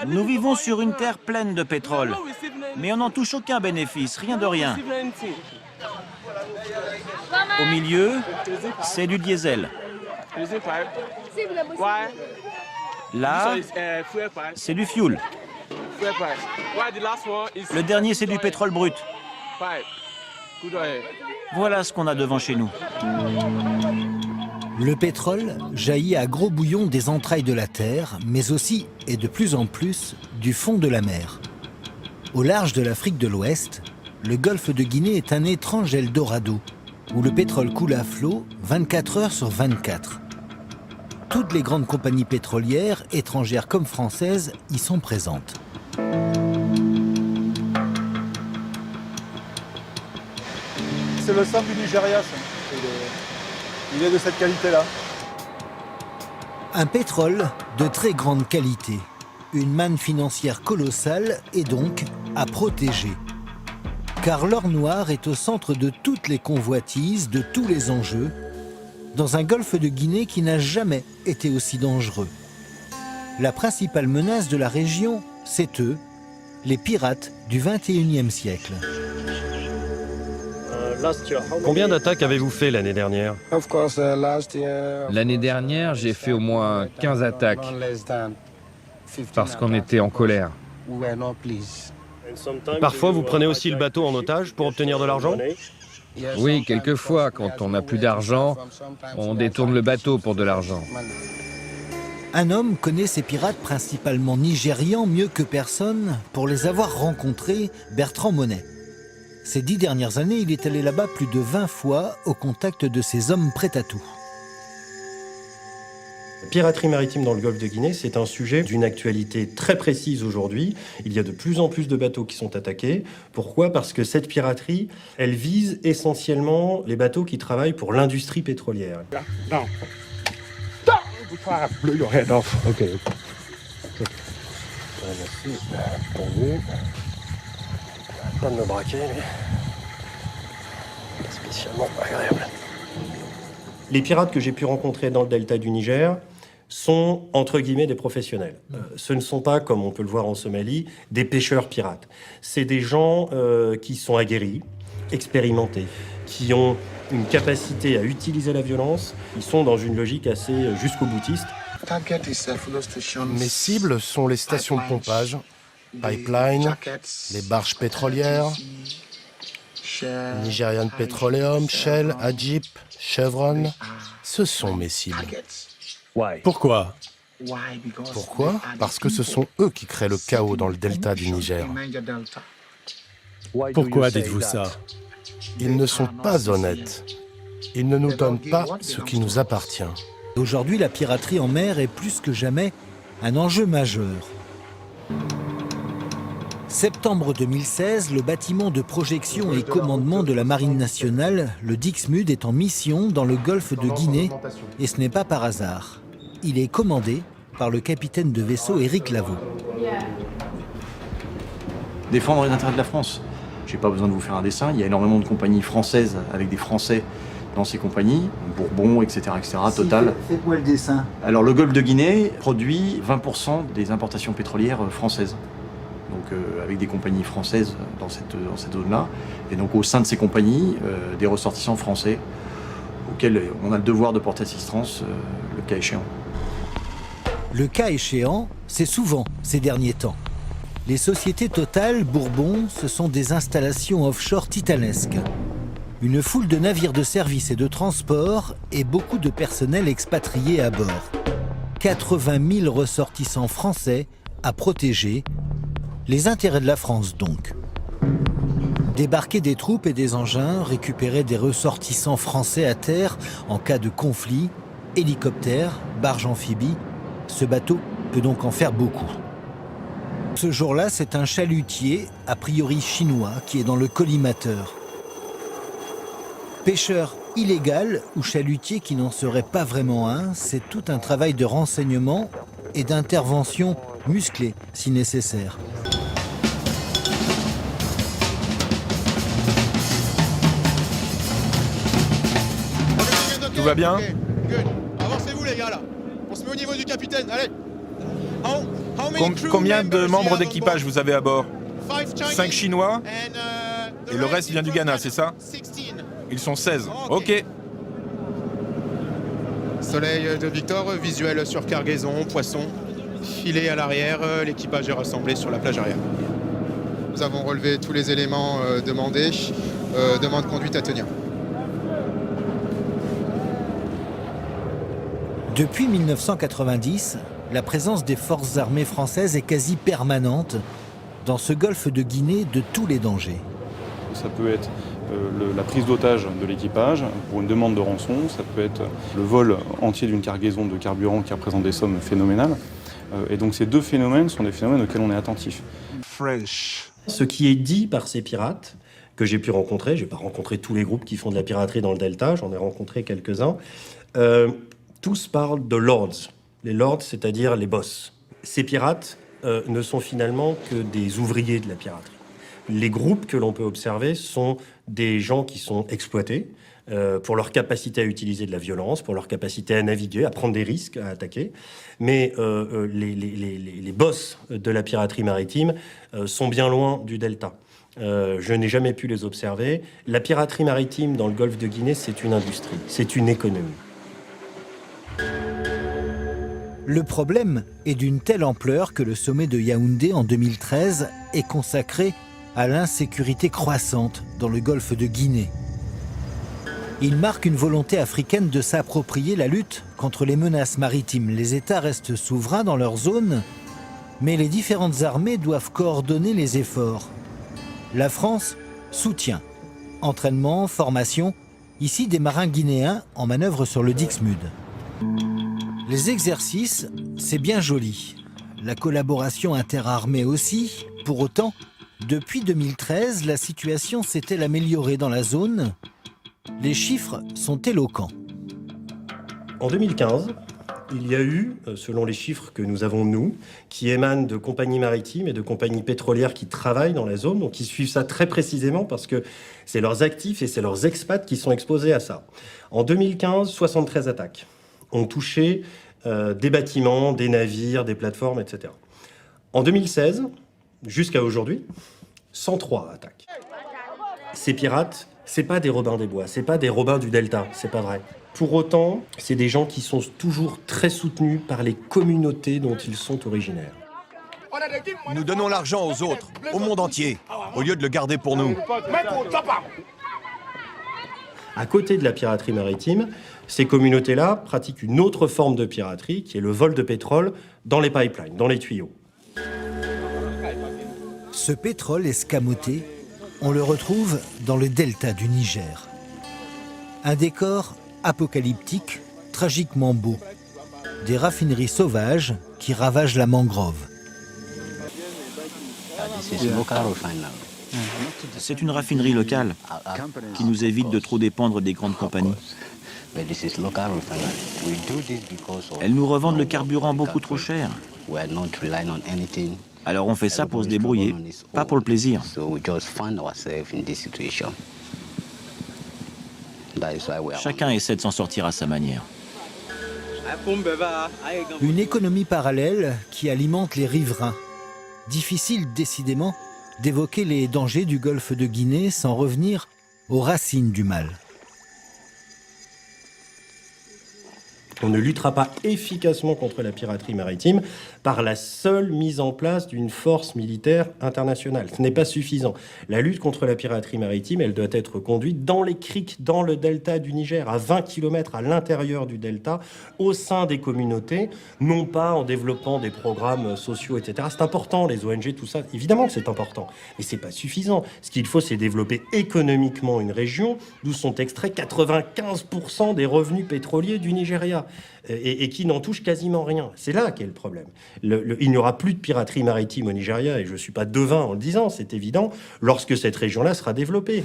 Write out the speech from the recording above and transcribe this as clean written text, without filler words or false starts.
Nous vivons sur une terre pleine de pétrole, mais on n'en touche aucun bénéfice, rien de rien. Au milieu, c'est du diesel. Là, c'est du fuel. Le dernier, c'est du pétrole brut. Voilà ce qu'on a devant chez nous. Le pétrole jaillit à gros bouillons des entrailles de la terre, mais aussi, et de plus en plus, du fond de la mer. Au large de l'Afrique de l'Ouest, le golfe de Guinée est un étrange Eldorado, où le pétrole coule à flot 24 heures sur 24. Toutes les grandes compagnies pétrolières, étrangères comme françaises, y sont présentes. C'est le sang du Nigeria, ça. Il est de cette qualité-là. Un pétrole de très grande qualité. Une manne financière colossale et donc à protéger. Car l'or noir est au centre de toutes les convoitises, de tous les enjeux, dans un golfe de Guinée qui n'a jamais été aussi dangereux. La principale menace de la région, c'est eux, les pirates du XXIe siècle. Combien d'attaques avez-vous fait l'année dernière? L'année dernière, j'ai fait au moins 15 attaques parce qu'on était en colère. Parfois, vous prenez aussi le bateau en otage pour obtenir de l'argent? Oui, quelquefois, quand on n'a plus d'argent, on détourne le bateau pour de l'argent. Un homme connaît ces pirates principalement nigérians mieux que personne pour les avoir rencontrés, Bertrand Monet. Ces 10 dernières années, il est allé là-bas plus de 20 fois au contact de ces hommes prêts à tout. La piraterie maritime dans le golfe de Guinée, c'est un sujet d'une actualité très précise aujourd'hui. Il y a de plus en plus de bateaux qui sont attaqués. Pourquoi? Parce que cette piraterie, elle vise essentiellement les bateaux qui travaillent pour l'industrie pétrolière. Ok. Merci. Attendu. Pas de me braquer, lui. Pas spécialement agréable. Les pirates que j'ai pu rencontrer dans le delta du Niger sont, entre guillemets, des professionnels. Ce ne sont pas, comme on peut le voir en Somalie, des pêcheurs pirates. C'est des gens qui sont aguerris, expérimentés, qui ont une capacité à utiliser la violence. Ils sont dans une logique assez jusqu'au boutiste. Mes cibles sont les stations de pompage, pipeline, les barges pétrolières, Nigerian Petroleum, Shell, Agip, Chevron. Ce sont mes cibles. Pourquoi? Pourquoi? Parce que ce sont eux qui créent le chaos dans le delta du Niger. Pourquoi dites-vous ça? Ils ne sont pas honnêtes. Ils ne nous donnent pas ce qui nous appartient. Aujourd'hui, la piraterie en mer est plus que jamais un enjeu majeur. Septembre 2016, le bâtiment de projection et commandement de la Marine nationale, le Dixmude, est en mission dans le golfe de Guinée, et ce n'est pas par hasard. Il est commandé par le capitaine de vaisseau Éric Lavaud. Défendre les intérêts de la France. J'ai pas besoin de vous faire un dessin, il y a énormément de compagnies françaises avec des Français dans ces compagnies, Bourbon, etc., Total. Faites-moi le dessin. Alors le golfe de Guinée produit 20% des importations pétrolières françaises. Donc avec des compagnies françaises dans cette zone-là. Et donc au sein de ces compagnies, des ressortissants français auxquels on a le devoir de porter assistance le cas échéant. Le cas échéant, c'est souvent ces derniers temps. Les sociétés Total, Bourbon, ce sont des installations offshore titanesques. Une foule de navires de service et de transport et beaucoup de personnel expatrié à bord. 80 000 ressortissants français à protéger. Les intérêts de la France, donc. Débarquer des troupes et des engins, récupérer des ressortissants français à terre en cas de conflit, hélicoptères, barges amphibies, ce bateau peut donc en faire beaucoup. Ce jour-là, c'est un chalutier, a priori chinois, qui est dans le collimateur. Pêcheur illégal ou chalutier qui n'en serait pas vraiment un, c'est tout un travail de renseignement et d'intervention musclée si nécessaire. Tout va bien? Good. Avancez-vous les gars là. On se met au niveau du capitaine, allez. Combien de membres d'équipage vous avez à bord? 5 Chinois et le reste vient du Ghana, c'est ça? Ils sont 16. Ok. Soleil de Victor, visuel sur cargaison, poisson. Filet à l'arrière, l'équipage est rassemblé sur la plage arrière. Nous avons relevé tous les éléments demandés. Demande conduite à tenir. Depuis 1990, la présence des forces armées françaises est quasi permanente dans ce golfe de Guinée de tous les dangers. Ça peut être la prise d'otage de l'équipage pour une demande de rançon, ça peut être le vol entier d'une cargaison de carburant qui représente des sommes phénoménales. Et donc ces deux phénomènes sont des phénomènes auxquels on est attentif. Ce qui est dit par ces pirates que j'ai pu rencontrer, j'ai pas rencontré tous les groupes qui font de la piraterie dans le Delta, j'en ai rencontré quelques-uns, tous parlent de lords. Les lords, c'est-à-dire les boss. Ces pirates ne sont finalement que des ouvriers de la piraterie. Les groupes que l'on peut observer sont des gens qui sont exploités pour leur capacité à utiliser de la violence, pour leur capacité à naviguer, à prendre des risques, à attaquer. Mais les boss de la piraterie maritime sont bien loin du Delta. Je n'ai jamais pu les observer. La piraterie maritime dans le golfe de Guinée, c'est une industrie, c'est une économie. Le problème est d'une telle ampleur que le sommet de Yaoundé en 2013 est consacré à l'insécurité croissante dans le golfe de Guinée. Il marque une volonté africaine de s'approprier la lutte contre les menaces maritimes. Les États restent souverains dans leur zone, mais les différentes armées doivent coordonner les efforts. La France soutient. Entraînement, formation. Ici, des marins guinéens en manœuvre sur le Dixmude. Les exercices, c'est bien joli. La collaboration interarmée aussi. Pour autant, depuis 2013, la situation s'est-elle améliorée dans la zone? Les chiffres sont éloquents. En 2015, il y a eu, selon les chiffres que nous avons nous, qui émanent de compagnies maritimes et de compagnies pétrolières qui travaillent dans la zone, donc qui suivent ça très précisément parce que c'est leurs actifs et c'est leurs expats qui sont exposés à ça. En 2015, 73 attaques ont touché des bâtiments, des navires, des plateformes, etc. En 2016, jusqu'à aujourd'hui, 103 attaques. Ces pirates, c'est pas des Robins des Bois, c'est pas des Robins du Delta, c'est pas vrai. Pour autant, c'est des gens qui sont toujours très soutenus par les communautés dont ils sont originaires. Nous donnons l'argent aux autres, au monde entier, au lieu de le garder pour nous. À côté de la piraterie maritime, ces communautés-là pratiquent une autre forme de piraterie, qui est le vol de pétrole dans les pipelines, dans les tuyaux. Ce pétrole escamoté, on le retrouve dans le delta du Niger. Un décor apocalyptique, tragiquement beau. Des raffineries sauvages qui ravagent la mangrove. C'est une raffinerie locale qui nous évite de trop dépendre des grandes compagnies. Elles nous revendent le carburant beaucoup trop cher. Alors on fait ça pour se débrouiller, pas pour le plaisir. Chacun essaie de s'en sortir à sa manière. Une économie parallèle qui alimente les riverains. Difficile décidément d'évoquer les dangers du golfe de Guinée sans revenir aux racines du mal. On ne luttera pas efficacement contre la piraterie maritime par la seule mise en place d'une force militaire internationale. Ce n'est pas suffisant. La lutte contre la piraterie maritime, elle doit être conduite dans les criques, dans le delta du Niger, à 20 km à l'intérieur du delta, au sein des communautés, non pas en développant des programmes sociaux, etc. C'est important, les ONG, tout ça, évidemment que c'est important, mais c'est pas suffisant. Ce qu'il faut, c'est développer économiquement une région d'où sont extraits 95% des revenus pétroliers du Nigeria. Et qui n'en touche quasiment rien. C'est là qu'est le problème. Il n'y aura plus de piraterie maritime au Nigeria, et je ne suis pas devin en le disant, c'est évident, lorsque cette région-là sera développée.